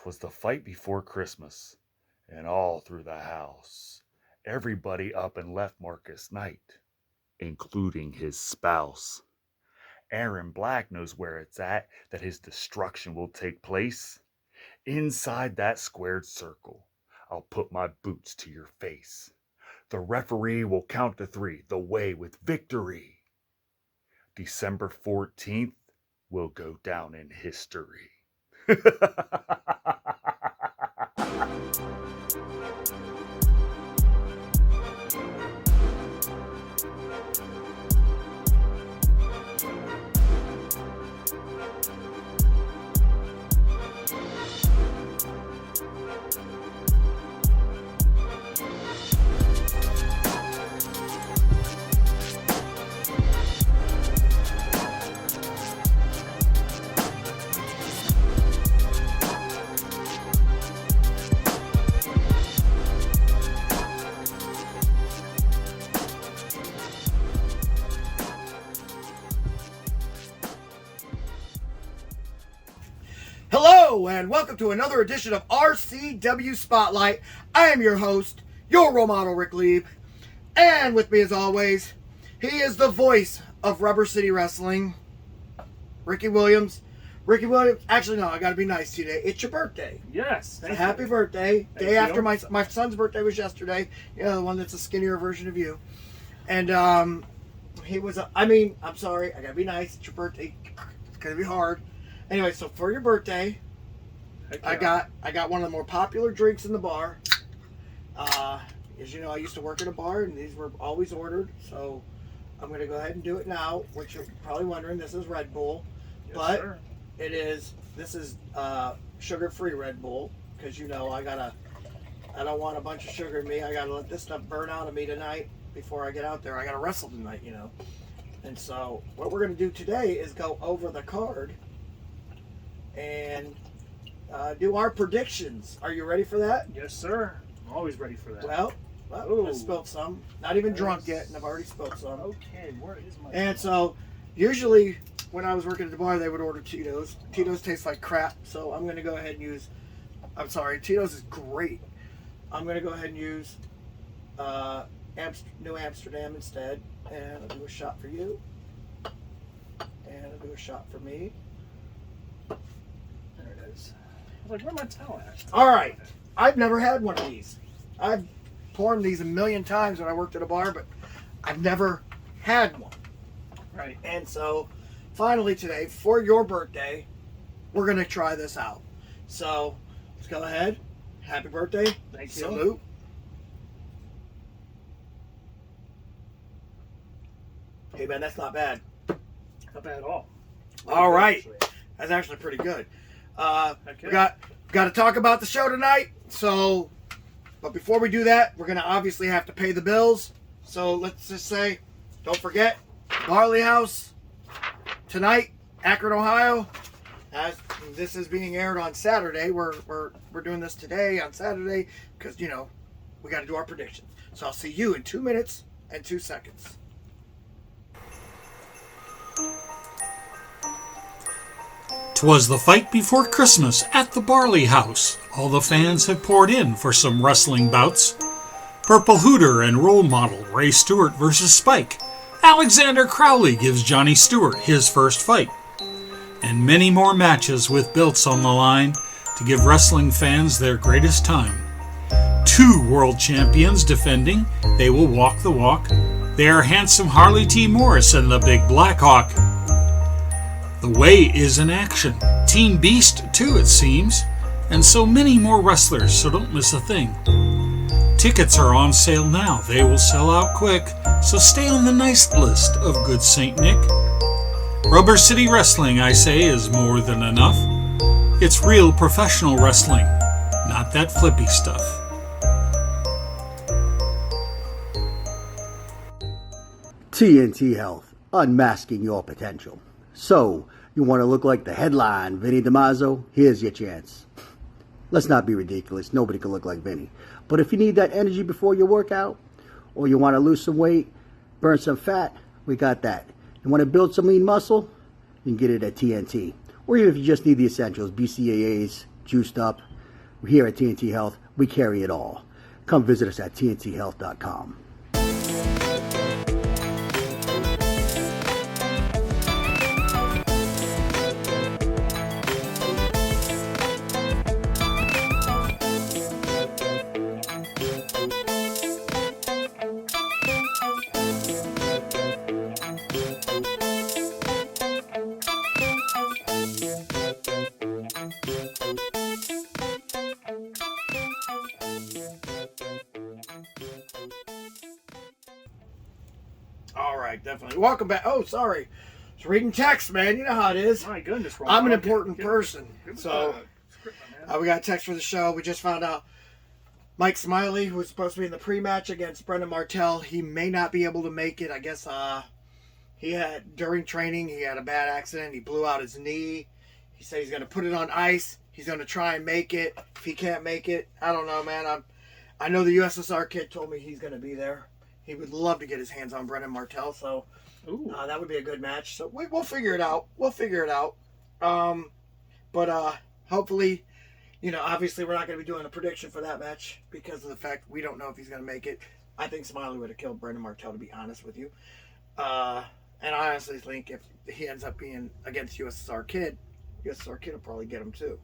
'Twas the fight before Christmas, and all through the house, everybody up and left Marcus night, including his spouse. Aaron Black knows where it's at that his destruction will take place. Inside that squared circle, I'll put my boots to your face. The referee will count to 3, the way with victory. December 14th will go down in history. Hello and welcome to another edition of RCW Spotlight. I am your host, your role model, Rick Lieb. And with me as always, he is the voice of Rubber City Wrestling, Rici Williams. Rici Williams, actually no, I gotta be nice to you today. It's your birthday. Yes. So happy birthday. Day after my son's birthday was yesterday. You know, the one that's a skinnier version of you. And he was, I'm sorry, I gotta be nice. It's your birthday. It's gonna be hard. Anyway, so for your birthday, I got one of the more popular drinks in the bar. As you know, I used to work at a bar, and these were always ordered. So I'm going to go ahead and do it now. Which you're probably wondering, this is Red Bull, Yes, but sir. This is sugar-free Red Bull, because you know I don't want a bunch of sugar in me. I gotta let this stuff burn out of me tonight before I get out there. I gotta wrestle tonight, you know. And so what we're going to do today is go over the card and do our predictions. Are you ready for that? Yes, sir. I'm always ready for that. Well, I spilled some. Not even drunk yet, and I've already spilled some. Okay, where is my... And so, usually, when I was working at the bar, they would order Tito's. Tito's taste like crap, so I'm going to go ahead and use... I'm sorry, Tito's is great. I'm going to go ahead and use New Amsterdam instead. And I'll do a shot for you. And I'll do a shot for me. There it is. I was like, where's my towel at? All right. I've never had one of these. I've poured these a million times when I worked at a bar, but I've never had one. Right. And so, finally today, for your birthday, we're going to try this out. So, let's go ahead. Happy birthday. Thank you. Salute. Hey, man, that's not bad. Not bad at all. All right. Actually. That's actually pretty good. Okay. We got to talk about the show tonight. So, but before we do that, we're going to obviously have to pay the bills. So let's just say, don't forget, Barley House tonight, Akron, Ohio. As this is being aired on Saturday, we're doing this today on Saturday because, you know, we got to do our predictions. So I'll see you in 2 minutes and 2 seconds. Twas the fight before Christmas at the Barley House. All the fans have poured in for some wrestling bouts. Purple Hooter and role model Ray Stewart versus Spike. Alexander Crowley gives Johnny Stewart his first fight. And many more matches with belts on the line to give wrestling fans their greatest time. 2 world champions defending. They will walk the walk. They are handsome Harley T. Morris and the Big Black Hawk. The way is in action. Team Beast, too, it seems. And so many more wrestlers, so don't miss a thing. Tickets are on sale now. They will sell out quick, so stay on the nice list of good St. Nick. Rubber City Wrestling, I say, is more than enough. It's real professional wrestling, not that flippy stuff. TNT Health, unmasking your potential. So, you want to look like the headline, Vinny DiMaggio? Here's your chance. Let's not be ridiculous. Nobody can look like Vinny. But if you need that energy before your workout, or you want to lose some weight, burn some fat, we got that. You want to build some lean muscle? You can get it at TNT. Or even if you just need the essentials, BCAAs, juiced up, Here at TNT Health, we carry it all. Come visit us at tnthealth.com. All right, definitely. Welcome back. Oh, sorry. Just reading text, man. You know how it is. My goodness, Ron. I'm an Okay, important good. person. Good So, script, my man. we got a text for the show. We just found out Mike Smiley, who was supposed to be in the pre-match against Brendan Martell, he may not be able to make it. I guess during training, he had a bad accident. He blew out his knee. He said he's going to put it on ice. He's going to try and make it. If he can't make it, I don't know, man. I know the USSR kid told me he's going to be there. He would love to get his hands on Brendan Martell, so Ooh. that would be a good match. So we'll figure it out. But hopefully, obviously we're not going to be doing a prediction for that match because of the fact we don't know if he's going to make it. I think Smiley would have killed Brendan Martell, to be honest with you. And I honestly think if he ends up being against USSR Kid will probably get him too.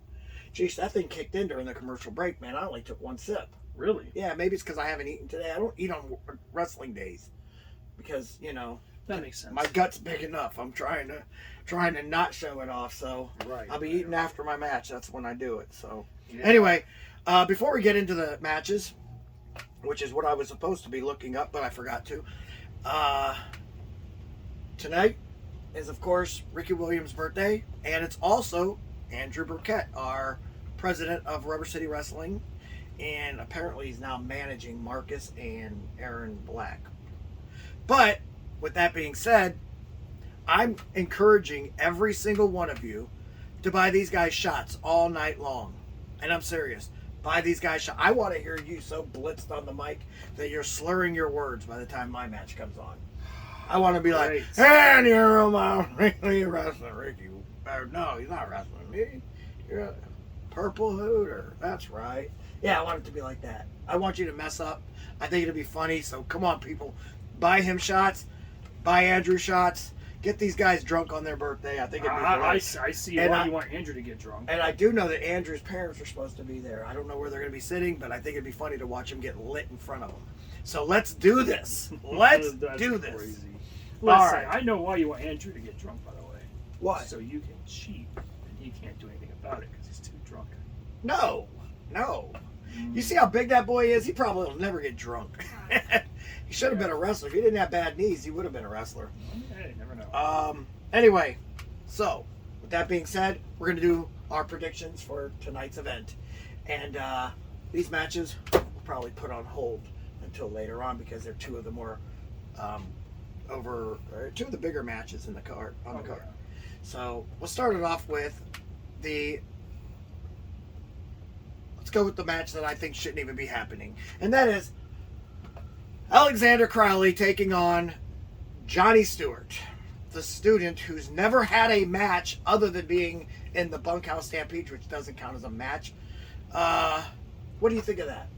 Jeez, that thing kicked in during the commercial break, man. I only took one sip. Really? Yeah, maybe it's because I haven't eaten today. I don't eat on wrestling days because, That makes sense. my gut's big enough. I'm trying to not show it off, so Right. I'll be eating after my match. That's when I do it. So Yeah. anyway, before we get into the matches, which is what I was supposed to be looking up, but I forgot to. Tonight is, of course, Rici Williams' birthday, and it's also Andrew Burkett, our president of Rubber City Wrestling, and apparently he's now managing Marcus and Aaron Black. But with that being said, I'm encouraging every single one of you to buy these guys shots all night long. And I'm serious. Buy these guys shots. I want to hear you so blitzed on the mic that you're slurring your words by the time my match comes on. I want to be like, Great. and you're wrestling Ricky. No, he's not wrestling me. You're a Purple Hooter. That's right. Yeah, I want it to be like that. I want you to mess up. I think it'll be funny. So come on, people. Buy him shots. Buy Andrew shots. Get these guys drunk on their birthday. I think it'd be I great. see And why I- you want Andrew to get drunk. And I do know that Andrew's parents are supposed to be there. I don't know where they're going to be sitting, but I think it'd be funny to watch him get lit in front of them. So let's do this. Let's That's do this. Crazy. All Listen, right. I know why you want Andrew to get drunk, by the way. Why? So you can cheat, and he can't do anything about it because he's too drunk. No. You see how big that boy is? He probably will never get drunk. He should have been a wrestler. If he didn't have bad knees, he would have been a wrestler. Hey, never know. Anyway, so with that being said, we're going to do our predictions for tonight's event. And these matches we'll probably put on hold until later on because they're two of the more two of the bigger matches in the card on the card. So we'll start it off with let's go with the match that I think shouldn't even be happening. And that is Alexander Crowley taking on Johnny Stewart, the student who's never had a match other than being in the Bunkhouse Stampede, which doesn't count as a match. What do you think of that?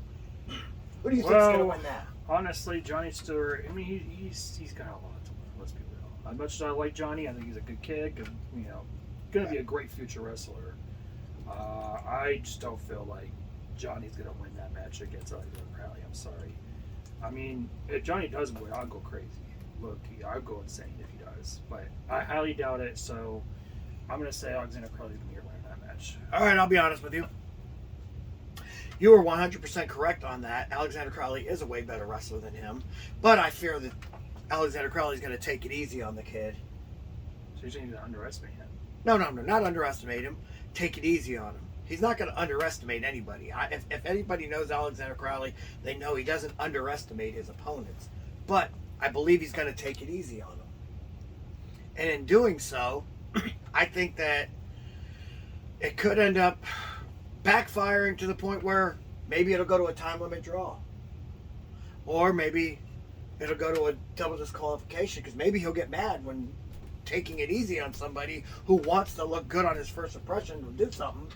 Who do you think's going to win that? Honestly, Johnny Stewart, I mean, he's got a lot to win, let's be real. As much as I like Johnny, I think he's a good kid, going to be a great future wrestler. I just don't feel like Johnny's going to win that match against Alexander Crowley. I'm sorry. I mean, if Johnny does win, I'll go crazy. Look, I'll go insane if he does. But I highly doubt it, so I'm going to say Alexander Crowley's going to be winning that match. All right, I'll be honest with you. You were 100% correct on that. Alexander Crowley is a way better wrestler than him. But I fear that Alexander Crowley's going to take it easy on the kid. So you're saying he's going to underestimate him? No, not underestimate him. Take it easy on him. He's not going to underestimate anybody. If anybody knows Alexander Crowley, they know he doesn't underestimate his opponents. But I believe he's going to take it easy on them. And in doing so, I think that it could end up backfiring to the point where maybe it'll go to a time limit draw. Or maybe it'll go to a double disqualification because maybe he'll get mad when taking it easy on somebody who wants to look good on his first impression will do something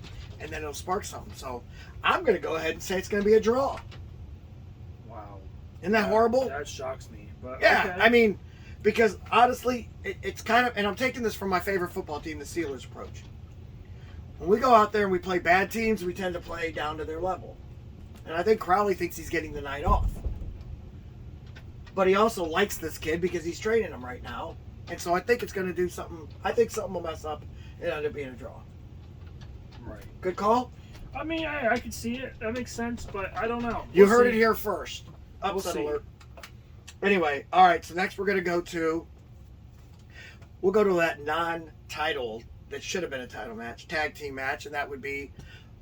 and then it'll spark something. So I'm going to go ahead and say it's going to be a draw. Wow. Isn't that horrible? That shocks me. But Yeah, okay. I mean, because honestly, it's kind of, and I'm taking this from my favorite football team, the Steelers approach. When we go out there and we play bad teams, we tend to play down to their level. And I think Crowley thinks he's getting the night off. But he also likes this kid because he's training him right now. And so I think it's going to do something. I think something will mess up and end up being a draw. Right. Good call? I mean, I could see it. That makes sense, but I don't know. You We'll heard see. it here first. Upset see. alert. Anyway, all right. So next we're going to go to, we'll go to that non-title that should have been a title match, tag team match, and that would be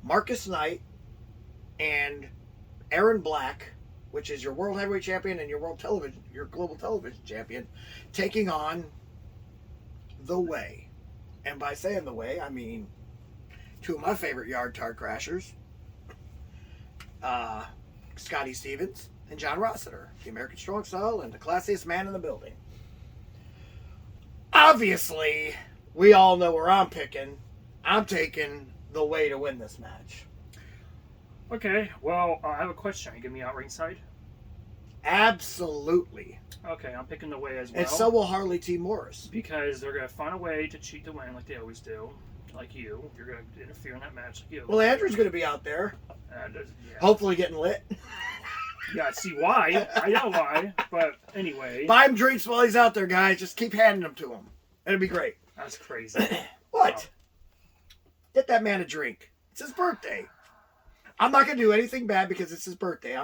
Marcus Knight and Aaron Black, which is your world heavyweight champion and your global television champion, taking on The Way. And by saying The Way, I mean two of my favorite yard tar crashers, Scotty Stevens and John Rossiter, the American Strong Style and the classiest man in the building. Obviously, we all know where I'm picking. I'm taking The Way to win this match. Okay, well, I have a question. Are you getting me out ringside? Absolutely. Okay, I'm picking The Way as well. And so will Harley T. Morris. Because they're going to find a way to cheat to win like they always do. Like you. You're going to interfere in that match like you. Well, Andrew's going to be out there, Yeah. hopefully getting lit. Yeah, I see why. I know why. But anyway. Buy him drinks while he's out there, guys. Just keep handing them to him. It'll be great. That's crazy. What? Get that man a drink. It's his birthday. I'm not going to do anything bad because it's his birthday.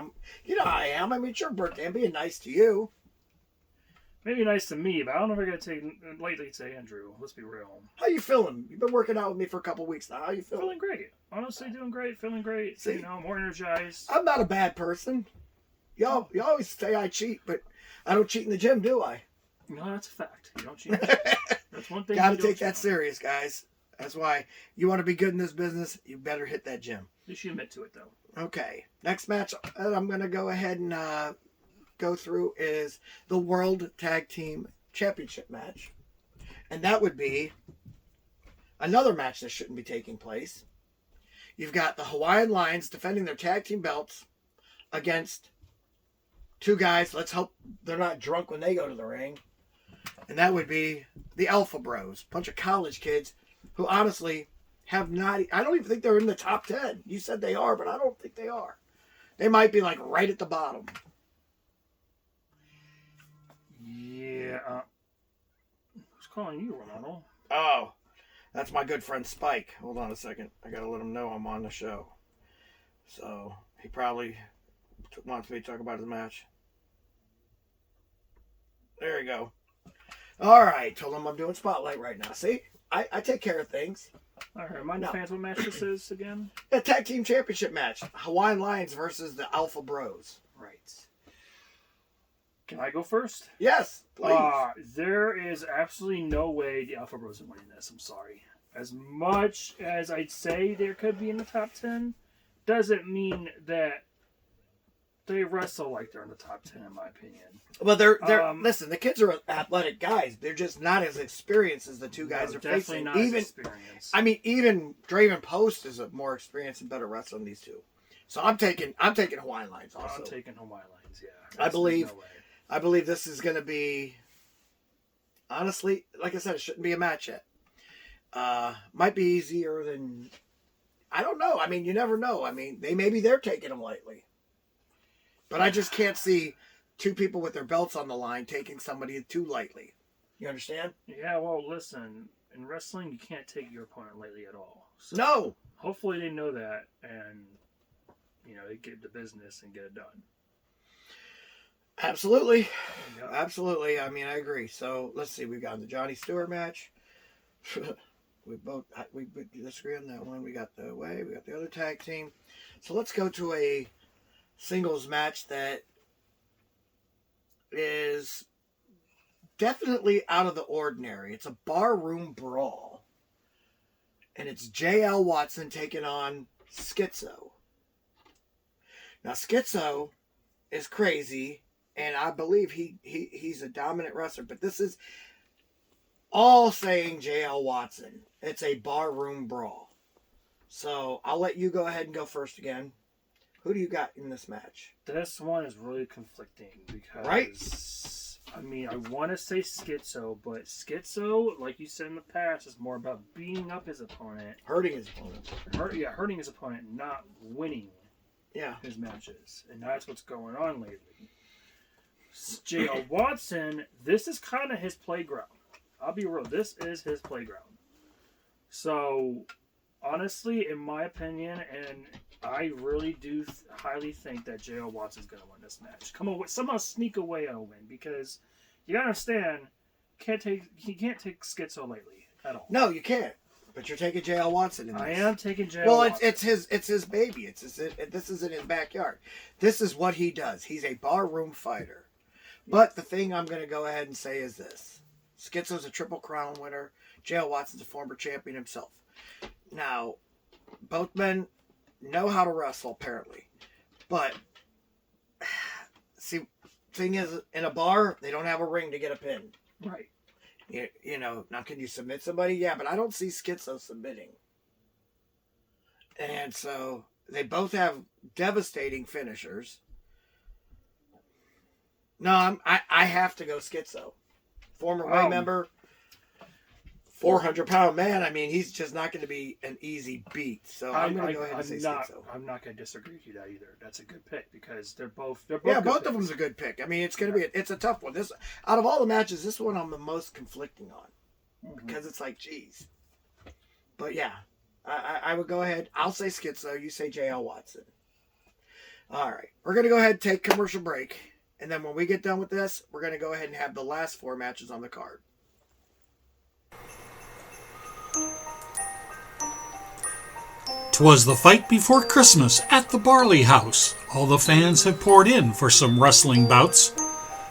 You know how I am. I mean, it's your birthday. I'm being nice to you. Maybe nice to me, but I don't know if I'm going to take lightly to Andrew. Let's be real. How you feeling? You've been working out with me for a couple weeks now. How you feeling? Feeling great. Honestly, doing great. Feeling great. See? You know, more energized. I'm not a bad person. You always say I cheat, but I don't cheat in the gym, do I? No, that's a fact. You don't cheat. That's one thing. Got to you don't take that cheat on. serious, guys. That's why you want to be good in this business, you better hit that gym. You should admit to it, though. Okay. Next match I'm going to go ahead and go through is the World Tag Team Championship match. And that would be another match that shouldn't be taking place. You've got the Hawaiian Lions defending their tag team belts against two guys. Let's hope they're not drunk when they go to the ring. And that would be the Alpha Bros, bunch of college kids who honestly have not, I don't even think they're in the top 10. You said they are, but I don't think they are. They might be like right at the bottom. Yeah. Who's calling you, Ronaldo? Oh, that's my good friend Spike. Hold on a second. I got to let him know I'm on the show. So he probably wants me to talk about his match. There you go. All right. Told him I'm doing Spotlight right now. See? I take care of things. All right, remind the fans what match this is again. A tag team championship match. Hawaiian Lions versus the Alpha Bros. Right. Can I go first? Yes, please. There is absolutely no way the Alpha Bros are winning this. I'm sorry. As much as I'd say there could be in the top 10, doesn't mean that they wrestle like they're in the top 10, in my opinion. Well, they're listen. The kids are athletic guys. They're just not as experienced as the two guys are definitely facing. not as experienced. I mean, even Draven Post is a more experienced and better wrestler than these two. So I'm taking Hawaiian Lions also. I'm taking Hawaiian Lions. Yeah, I believe. No way. I believe this is going to be. Honestly, like I said, it shouldn't be a match yet. Might be easier than. I don't know. I mean, you never know. I mean, maybe they're taking them lightly. But I just can't see two people with their belts on the line taking somebody too lightly. You understand? Yeah, well, listen. In wrestling, you can't take your opponent lightly at all. So No. hopefully they know that and, they get the business and get it done. Absolutely. Yeah. Absolutely. I mean, I agree. So let's see. We've got the Johnny Stewart match. we disagree on that one. We got the Way. We got the other tag team. So let's go to a singles match that is definitely out of the ordinary. It's a barroom brawl. And it's J.L. Watson taking on Schizo. Now, Schizo is crazy, and I believe he's a dominant wrestler, but this is all saying J.L. Watson. It's a barroom brawl. So I'll let you go ahead and go first again. Who do you got in this match? This one is really conflicting because, Right? I mean, I want to say Schizo, but Schizo, like you said in the past, is more about beating up his opponent. Hurting his opponent. Hurting his opponent, not winning Yeah. his matches. And that's what's going on lately. J.L. Watson, this is kind of his playground. I'll be real, this is his playground. So, honestly, in my opinion, and I really do highly think that J.L. Watson's going to win this match. Come on, somehow sneak away on a win, because you got to understand, he can't take Schizo lately at all. No, you can't. But you're taking J.L. Watson in this. I am taking J.L. Well, Watson. it's his baby. This is in his backyard. This is what he does. He's a barroom fighter. But the thing I'm going to go ahead and say is this. Schizo's a Triple Crown winner. J.L. Watson's a former champion himself. Now, both men know how to wrestle, apparently. But, see, thing is, in a bar, they don't have a ring to get a pin. Right. You know, now can you submit somebody? Yeah, but I don't see Schizo submitting. And so, they both have devastating finishers. No, I have to go Schizo. Former Way member, 400-pound man. I mean, he's just not going to be an easy beat. So I'm going to go ahead and say Schizo. I'm not going to disagree with you that either. That's a good pick because they're both yeah, both picks. of them's a good pick. I mean, it's going to be it's a tough one. This out of all the matches, this one I'm the most conflicting on because it's like, geez. But yeah, I would go ahead. I'll say Schizo. You say J.L. Watson. All right, we're going to go ahead and take commercial break. And then when we get done with this, we're going to go ahead and have the last 4 matches on the card. Twas the fight before Christmas at the Barley House. All the fans have poured in for some wrestling bouts.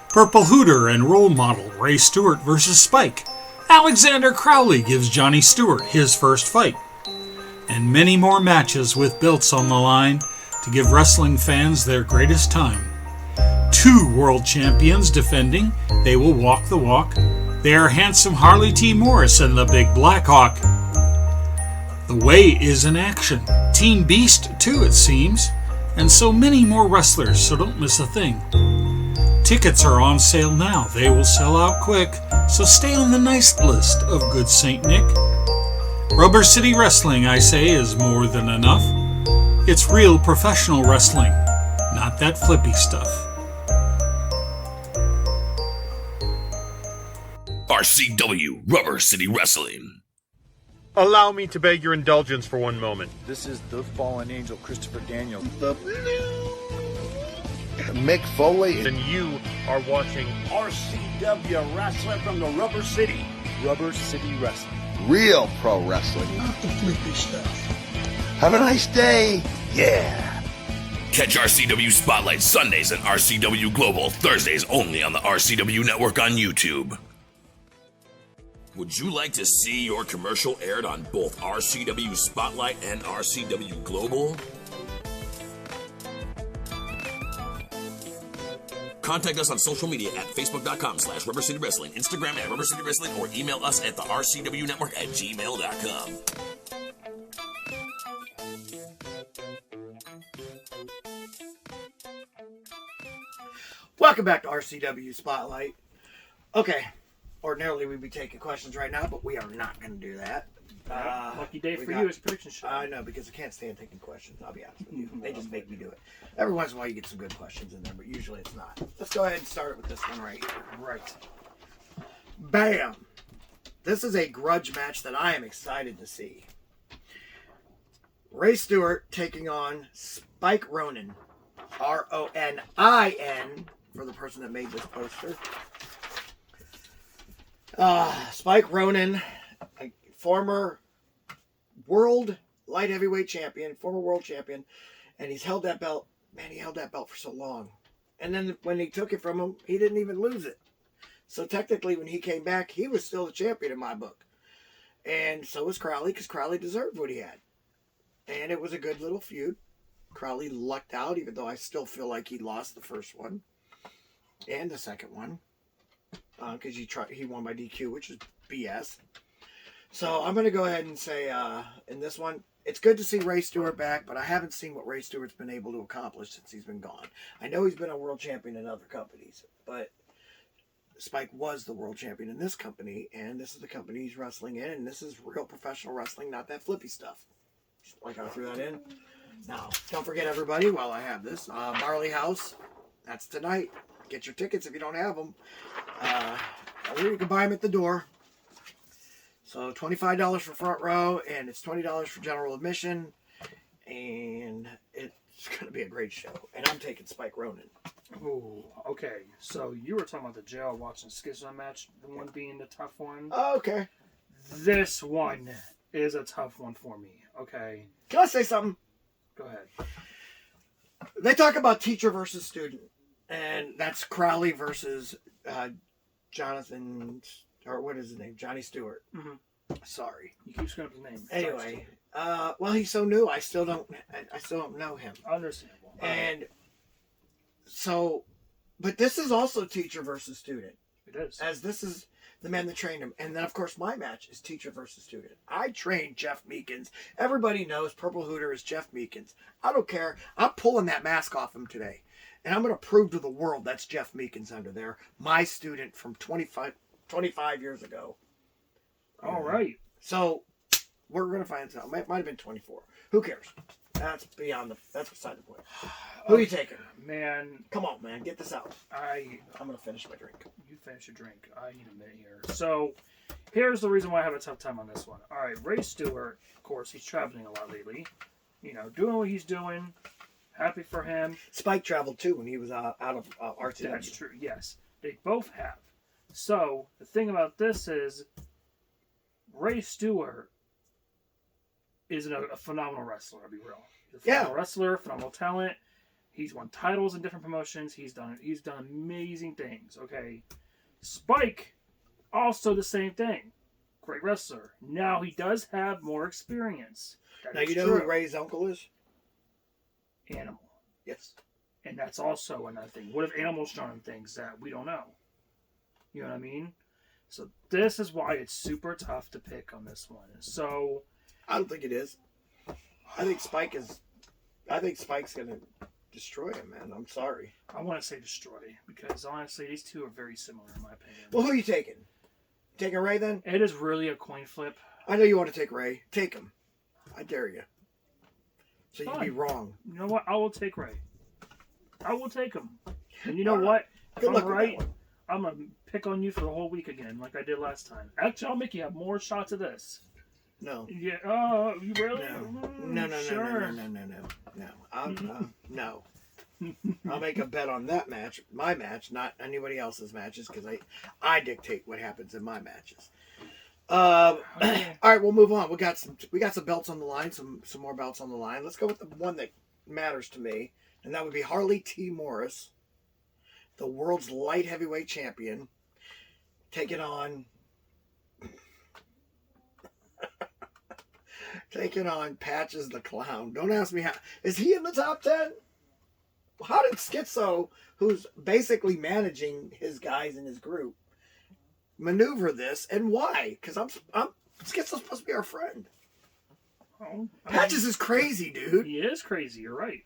Purple Hooter and role model Ray Stewart versus Spike. Alexander Crowley gives Johnny Stewart his first fight. And many more matches with belts on the line to give wrestling fans their greatest time. 2 world champions defending. They will walk the walk. They are handsome Harley T. Morris and the Big Black Hawk. The Way is in action. Team Beast too, it seems. And so many more wrestlers, so don't miss a thing. Tickets are on sale now. They will sell out quick, so stay on the nice list of good St. Nick. Rubber City Wrestling, I say, is more than enough. It's real professional wrestling, not that flippy stuff. RCW Rubber City Wrestling. Allow me to beg your indulgence for one moment. This is the fallen angel, Christopher Daniels. Mick Foley. And you are watching RCW Wrestling from the Rubber City. Rubber City Wrestling. Real pro wrestling. Not the flippy stuff. Have a nice day. Yeah. Catch RCW Spotlight Sundays and RCW Global Thursdays only on the RCW Network on YouTube. Would you like to see your commercial aired on both RCW Spotlight and RCW Global? Contact us on social media at facebook.com/Rubber City Wrestling, Instagram at Rubber City Wrestling, or email us at the RCW Network at gmail.com. Welcome back to RCW Spotlight. Okay, ordinarily we'd be taking questions right now, but we are not going to do that. Lucky day for you, it's prediction show. I know, because I can't stand taking questions, I'll be honest with you. They just make me do it. Every once in a while you get some good questions in there, but usually it's not. Let's go ahead and start with this one right here. Right. Bam! This is a grudge match that I am excited to see. Ray Stewart taking on Spike Ronin. Ronin, for the person that made this poster. Spike Ronin, a former world light heavyweight champion, former world champion, and he's held that belt. Man, he held that belt for so long. And then when he took it from him, he didn't even lose it. So technically, when he came back, he was still the champion in my book. And so was Crowley, because Crowley deserved what he had. And it was a good little feud. Crowley lucked out, even though I still feel like he lost the first one and the second one, because he won by DQ, which is BS. So I'm going to go ahead and say in this one, it's good to see Ray Stewart back, but I haven't seen what Ray Stewart's been able to accomplish since he's been gone. I know he's been a world champion in other companies, but Spike was the world champion in this company, and this is the company he's wrestling in, and this is real professional wrestling, not that flippy stuff. Like I threw that in. Now, don't forget, everybody, while I have this, Barley House, that's tonight. Get your tickets if you don't have them. Or you can buy them at the door. So $25 for front row, and it's $20 for general admission, and it's going to be a great show. And I'm taking Spike Ronan. Oh, okay. So you were talking about the jail watching Schizo match, the one being the tough one. Oh, okay. This one is a tough one for me. Okay. Can I say something? Go ahead. They talk about teacher versus student, and that's Crowley versus Jonathan, or what is his name? Johnny Stewart. Mm-hmm. Sorry. You keep screwing up his name. Anyway, well, he's so new. I still don't know him. Understandable. And so, but this is also teacher versus student. It is. As this is the man that trained him. And then, of course, my match is teacher versus student. I trained Jeff Meekins. Everybody knows Purple Hooter is Jeff Meekins. I don't care. I'm pulling that mask off him today. And I'm going to prove to the world that's Jeff Meekins under there. My student from 25 years ago. All right. So, we're going to find out. Might have been 24. Who cares? That's beside the point. Who are you taking? Man. Come on, man. Get this out. I'm going to finish my drink. You finish your drink. I need a minute here. So, here's the reason why I have a tough time on this one. All right. Ray Stewart, of course, he's traveling a lot lately. You know, doing what he's doing. Happy for him. Spike traveled too when he was out of RCW. That's true. Yes. They both have. So, the thing about this is Ray Stewart is a phenomenal wrestler, I'll be real. He's a phenomenal wrestler, phenomenal talent. He's won titles in different promotions. He's done amazing things. Okay. Spike, also the same thing. Great wrestler. Now he does have more experience. Now you know who Ray's uncle is? Animal. Yes. And that's also another thing. What if Animal's shown him things that we don't know? You know what I mean? So this is why it's super tough to pick on this one. So I don't think it is. I think Spike's gonna destroy him, man. I'm sorry. I want to say destroy because honestly, these two are very similar in my opinion. Well, who are you taking? Taking Ray then? It is really a coin flip. I know you want to take Ray. Take him. I dare you. So you can be wrong. You know what? I will take Ray. I will take him. And you know what? If I'm right, I'm gonna pick on you for the whole week again, like I did last time. Actually, I'll make you have more shots of this. No. Yeah. Oh, you really? No. Sure. No. I'll make a bet on that match, my match, not anybody else's matches, because I dictate what happens in my matches. All right, we'll move on. We got some belts on the line, some more belts on the line. Let's go with the one that matters to me, and that would be Harley T. Morris, the world's light heavyweight champion, taking on Patches the Clown. Don't ask me how. Is he in the top 10? How did Schizo, who's basically managing his guys in his group, maneuver this, and why? Because Schizo's supposed to be our friend. Patches is crazy, dude. He is crazy. You're right.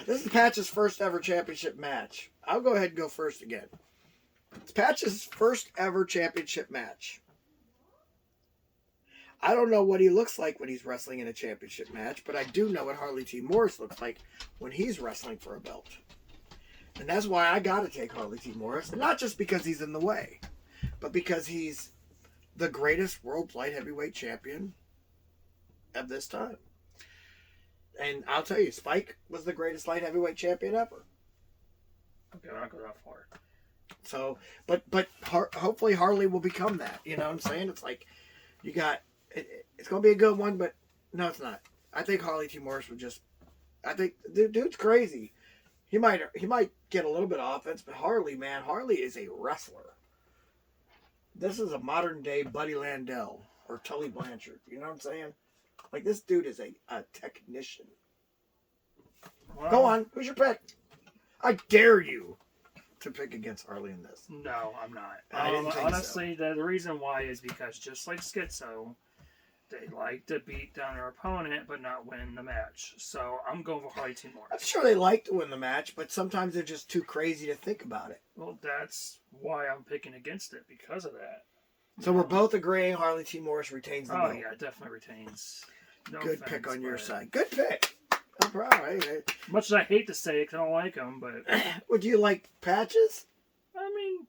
This is Patches' first ever championship match. I'll go ahead and go first again. It's Patches' first ever championship match. I don't know what he looks like when he's wrestling in a championship match, but I do know what Harley T. Morris looks like when he's wrestling for a belt. And that's why I got to take Harley T. Morris. Not just because he's in the way, but because he's the greatest world light heavyweight champion of this time. And I'll tell you, Spike was the greatest light heavyweight champion ever. Okay, I'll not go that far. So, but hopefully Harley will become that. You know what I'm saying? It's like, you got... It's going to be a good one, but no, it's not. I think Harley T. Morris would just... I think the dude's crazy. He might get a little bit of offense, but Harley is a wrestler. This is a modern day Buddy Landell or Tully Blanchard. You know what I'm saying? Like, this dude is a technician. Well, go on. Who's your pick? I dare you to pick against Harley in this. No, I'm not. I didn't think honestly, the reason why is because just like Schizo, They like to beat down their opponent, but not win the match. So I'm going for Harley T. Morris. I'm sure they like to win the match, but sometimes they're just too crazy to think about it. Well, that's why I'm picking against it, because of that. So we're both agreeing Harley T. Morris retains the belt. Oh, yeah, it definitely retains. No Good offense, pick on your but- side. Good pick. I'm proud. Much as I hate to say it, 'cause I don't like him, but... Would you like Patches? I mean,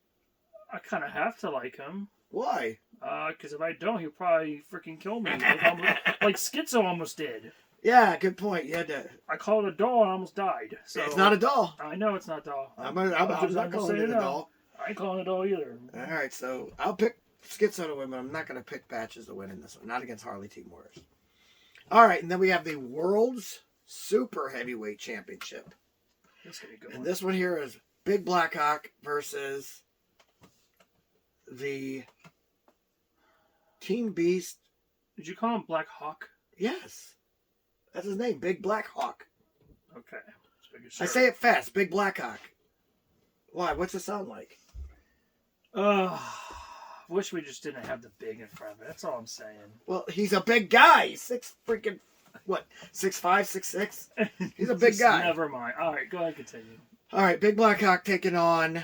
I kind of have to like him. Why? Because if I don't, he'll probably freaking kill me. Like Schizo almost did. Yeah, good point. You had to. I called it a doll and I almost died. So It's not a doll. I know it's not a doll. I'm not calling it a doll. I ain't calling it a doll either. All right, so I'll pick Schizo to win, but I'm not going to pick Patches to win in this one. Not against Harley T. Morris. All right, and then we have the World's Super Heavyweight Championship. This could be a good And one. this one here is Big Blackhawk versus the Team Beast. Did you call him Black Hawk? Yes. That's his name, Big Blackhawk. Okay. Just making I sure. say it fast, Big Blackhawk. Why? What's it sound like? Wish we just didn't have the big in front of it. That's all I'm saying. Well, he's a big guy. He's 6'5", 6'6". He's a big Just guy. Never mind. All right, go ahead, continue. All right, Big Blackhawk taking on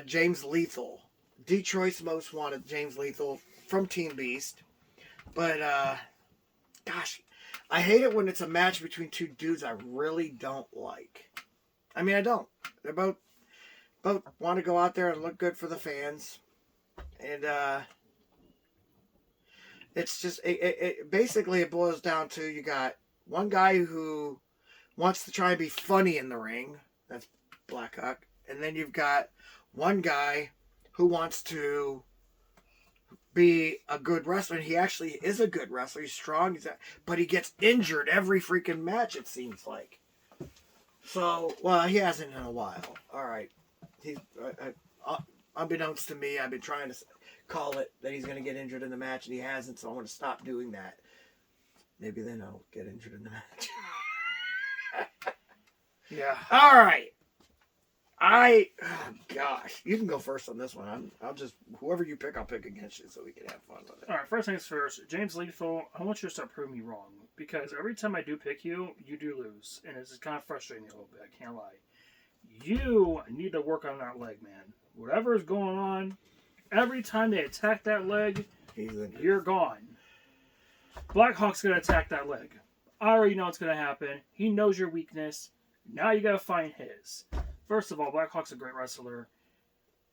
James Lethal. Detroit's Most Wanted, James Lethal from Team Beast. But, gosh, I hate it when it's a match between two dudes I really don't like. I mean, I don't. They're both want to go out there and look good for the fans. And it's just, basically it boils down to you got one guy who wants to try and be funny in the ring. That's Blackhawk. And then you've got one guy who wants to be a good wrestler. And he actually is a good wrestler. He's strong, but he gets injured every freaking match, it seems like. So, well, he hasn't in a while. All right. He's, unbeknownst to me, I've been trying to call it that he's going to get injured in the match, and he hasn't, so I want to stop doing that. Maybe then I'll get injured in the match. Yeah. All right. Oh gosh, you can go first on this one. I'll just, whoever you pick, I'll pick against you so we can have fun with it. All right, first things first. James Lethal, I want you to start proving me wrong. Because every time I do pick you, you do lose. And it's kind of frustrating me a little bit, I can't lie. You need to work on that leg, man. Whatever is going on, every time they attack that leg, you're gone. Blackhawk's going to attack that leg. I already know what's going to happen. He knows your weakness. Now you got to find his. First of all, Blackhawk's a great wrestler.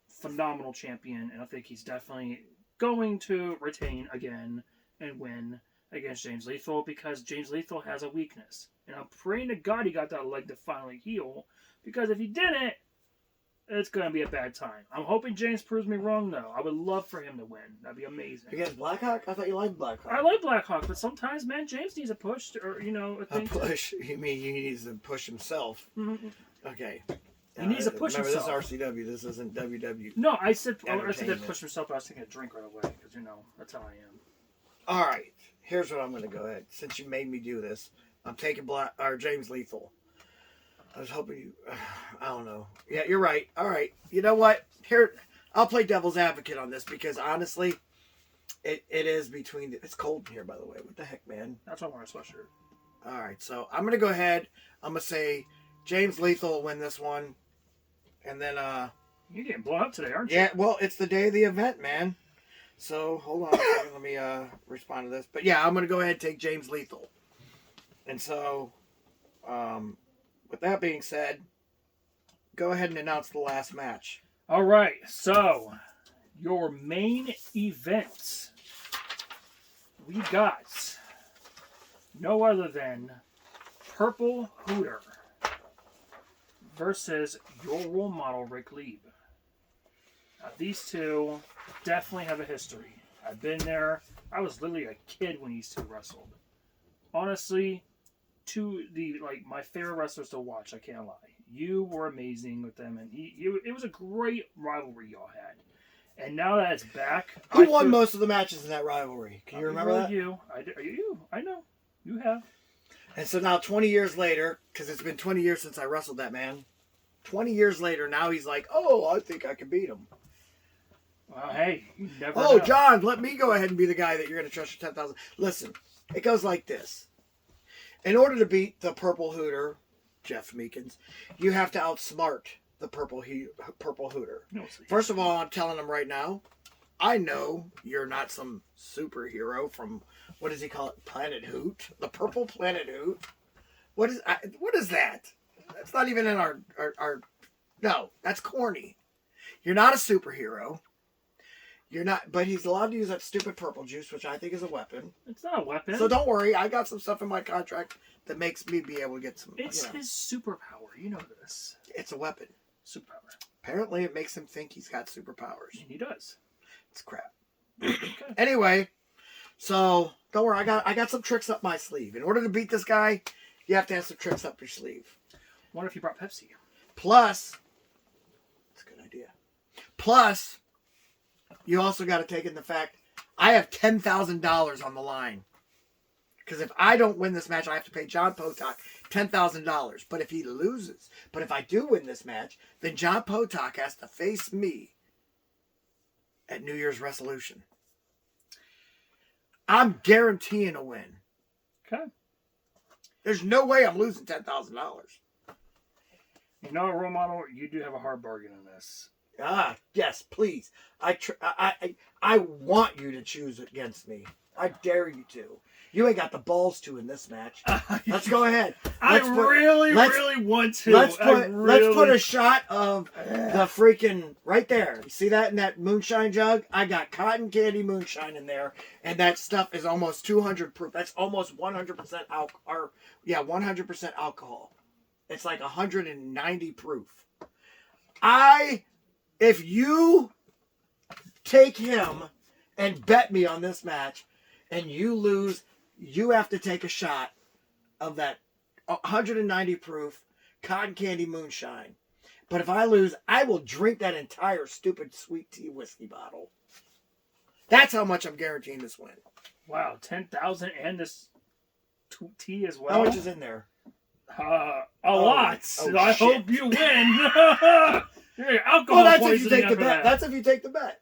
Phenomenal champion. And I think he's definitely going to retain again and win against James Lethal because James Lethal has a weakness. And I'm praying to God he got that leg to finally heal. Because if he didn't, it's going to be a bad time. I'm hoping James proves me wrong, though. I would love for him to win. That'd be amazing. Against Blackhawk? I thought you liked Blackhawk. I like Blackhawk, but sometimes, man, James needs a push, or, a thing. A push? You mean he needs to push himself? Mm-hmm. Okay. He needs to push himself. Remember, this is RCW. This isn't WW. No, I said that Entertainment. push himself, but I was taking a drink right away, because, that's how I am. All right. Here's what I'm going to go ahead. Since you made me do this, I'm taking James Lethal. I was hoping you... I don't know. Yeah, you're right. All right. You know what? Here, I'll play devil's advocate on this because, honestly, it is between... It's cold in here, by the way. What the heck, man? That's why I want a sweatshirt. All right. So, I'm going to go ahead. I'm going to say James Lethal will win this one. And then... You're getting blown up today, aren't you? Yeah, well, it's the day of the event, man. So, hold on a second. Let me respond to this. But, yeah, I'm going to go ahead and take James Lethal. And so... with that being said, go ahead and announce the last match. All right, so your main event, we got no other than Purple Hooter versus your role model, Rick Lieb. Now, these two definitely have a history. I've been there. I was literally a kid when these two wrestled. Honestly, my favorite wrestlers to watch. I can't lie. You were amazing with them, and it was a great rivalry y'all had. And now that it's back, Who won most of the matches in that rivalry? Can you remember that? You. I know. You have. And so now, 20 years later, because it's been 20 years since I wrestled that man. 20 years later, now he's like, "Oh, I think I can beat him." Well, hey, you never Oh, know. John, let me go ahead and be the guy that you're going to trust your 10,000. Listen, it goes like this. In order to beat the Purple Hooter, Jeff Meekins, you have to outsmart the Purple Hooter. First of all, I'm telling him right now, I know you're not some superhero from, what does he call it, Planet Hoot? The Purple Planet Hoot? What is that? That's not even in our no, that's corny. You're not a superhero. You're not, but he's allowed to use that stupid purple juice, which I think is a weapon. It's not a weapon. So don't worry, I got some stuff in my contract that makes me be able to get some. It's his superpower. You know this. It's a weapon. Superpower. Apparently, it makes him think he's got superpowers. And he does. It's crap. Okay. Anyway, so don't worry, I got some tricks up my sleeve. In order to beat this guy, you have to have some tricks up your sleeve. What if you brought Pepsi? Plus, that's a good idea. Plus, you also got to take in the fact I have $10,000 on the line. Because if I don't win this match, I have to pay John Potok $10,000. But if he loses, but if I do win this match, then John Potok has to face me at New Year's Resolution. I'm guaranteeing a win. Okay. There's no way I'm losing $10,000. You know, role model, you do have a hard bargain in this. Ah, yes, please. I want you to choose against me. I dare you to. You ain't got the balls to in this match. Let's go ahead. I really want to. Let's put a shot of the freaking right there. You see that in that moonshine jug? I got cotton candy moonshine in there, and that stuff is almost 200 proof. That's almost 100% alcohol. 100% alcohol. It's like 190 proof. If you take him and bet me on this match, and you lose, you have to take a shot of that 190 proof cotton candy moonshine. But if I lose, I will drink that entire stupid sweet tea whiskey bottle. That's how much I'm guaranteeing this win. Wow, 10,000 and this tea as well. How much is in there? A lot. Oh, I shit. hope you win. You're alcohol Well, that's if you poisoning take the after bet. that. That's if you take the bet.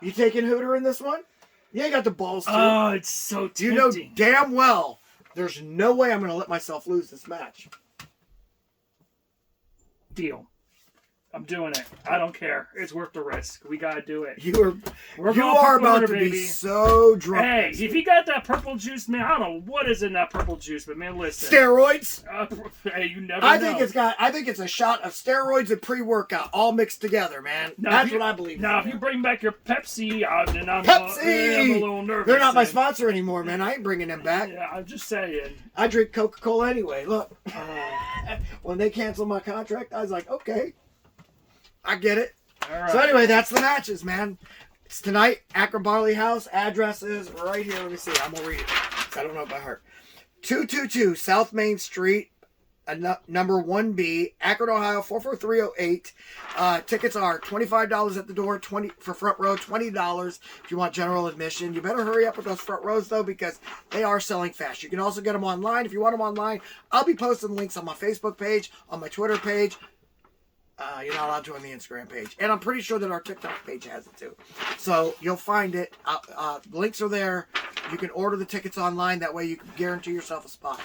You taking Hooter in this one? You ain't got the balls to. Oh, it's so tempting. You know damn well there's no way I'm going to let myself lose this match. Deal. I'm doing it. I don't care. It's worth the risk. We gotta do it. You We're are going about Hooter, to baby. be so drunk. Hey, if you got that purple juice, man, I don't know what is in that purple juice, but man, listen. Steroids? Hey, you never I know. think it's a shot of steroids and pre-workout all mixed together, man. Now, That's what I believe. Now, if you bring back your Pepsi, then I'm Pepsi! I'm a little nervous. They're not my then. sponsor anymore, man. I ain't bringing them back. Yeah, I'm just saying. I drink Coca-Cola anyway. Look, when they canceled my contract, I was like, okay, I get it. All right. So anyway, that's the matches, man. It's tonight, Akron Barley House. Address is right here. Let me see. I'm going to read it. 'Cause I don't know it by heart. 222 South Main Street, number 1B, Akron, Ohio, 44308. Tickets are $25 at the door, $20 for front row, $20 if you want general admission. You better hurry up with those front rows, though, because they are selling fast. You can also get them online. If you want them online, I'll be posting links on my Facebook page, on my Twitter page. You're not allowed to on the Instagram page. And I'm pretty sure that our TikTok page has it too. So you'll find it. Links are there. You can order the tickets online. That way you can guarantee yourself a spot.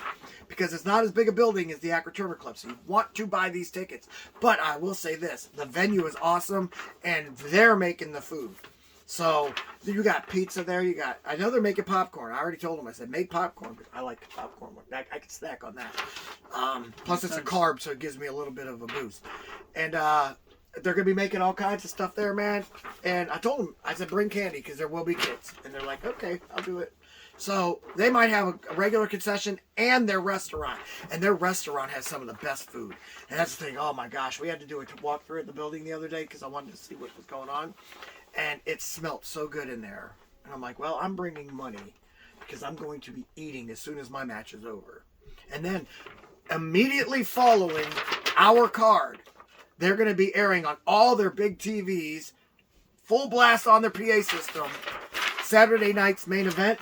Because it's not as big a building as the Akron Turner Club. So you want to buy these tickets. But I will say this. The venue is awesome. And they're making the food. So you got pizza there. I know they're making popcorn. I already told them. I said, make popcorn. Because I like popcorn. I can snack on that. Plus it's a carb. So it gives me a little bit of a boost. And they're going to be making all kinds of stuff there, man. And I told them, I said, bring candy because there will be kids. And they're like, okay, I'll do it. So they might have a regular concession and their restaurant. And their restaurant has some of the best food. And that's the thing. Oh, my gosh. We had to do a walkthrough at the building the other day because I wanted to see what was going on. And it smelled so good in there. And I'm like, well, I'm bringing money because I'm going to be eating as soon as my match is over. And then immediately following our card, they're going to be airing on all their big TVs, full blast on their PA system, Saturday night's main event.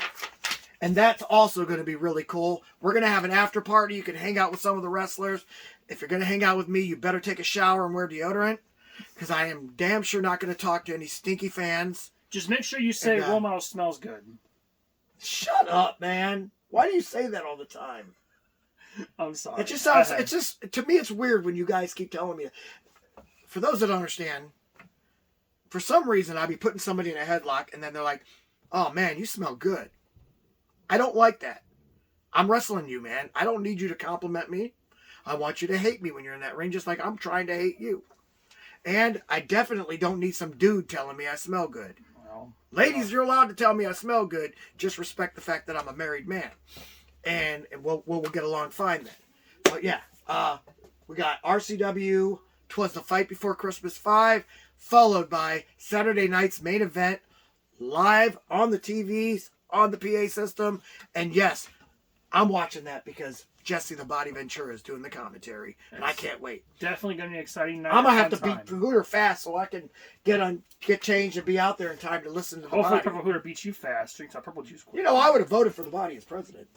And that's also going to be really cool. We're going to have an after party. You can hang out with some of the wrestlers. If you're going to hang out with me, you better take a shower and wear deodorant. because I am damn sure not going to talk to any stinky fans. Just make sure you say role model smells good. Shut up, man. Why do you say that all the time? I'm sorry. It just sounds, it's just, to me, it's weird when you guys keep telling me. For those that don't understand, for some reason, I'll be putting somebody in a headlock and then they're like, oh man, you smell good. I don't like that. I'm wrestling you, man. I don't need you to compliment me. I want you to hate me when you're in that ring, just like I'm trying to hate you. And I definitely don't need some dude telling me I smell good. Well, ladies, you're allowed to tell me I smell good. Just respect the fact that I'm a married man. And we'll get along fine then. But yeah, we got RCW, Twas the Fight Before Christmas 5, followed by Saturday night's main event, live on the TVs, on the PA system. And yes, I'm watching that because Jesse the Body Ventura is doing the commentary, and I can't wait. Definitely going to be an exciting night. I'm going to have to beat Hooter fast so I can get changed and be out there in time to listen to the Hopefully Body. Purple Hooter beats you fast. Drinks that purple juice. You know, I would have voted for the Body as president.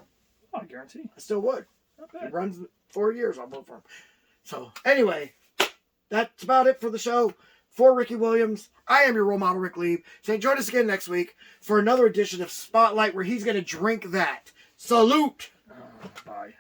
Oh, I guarantee. I still would. Okay. He runs 4 years, I'll vote for him. So, anyway, that's about it for the show. For Rici Williams, I am your role model, Rick Lieb. So join us again next week for another edition of Spotlight where he's going to drink that. Salute! Bye.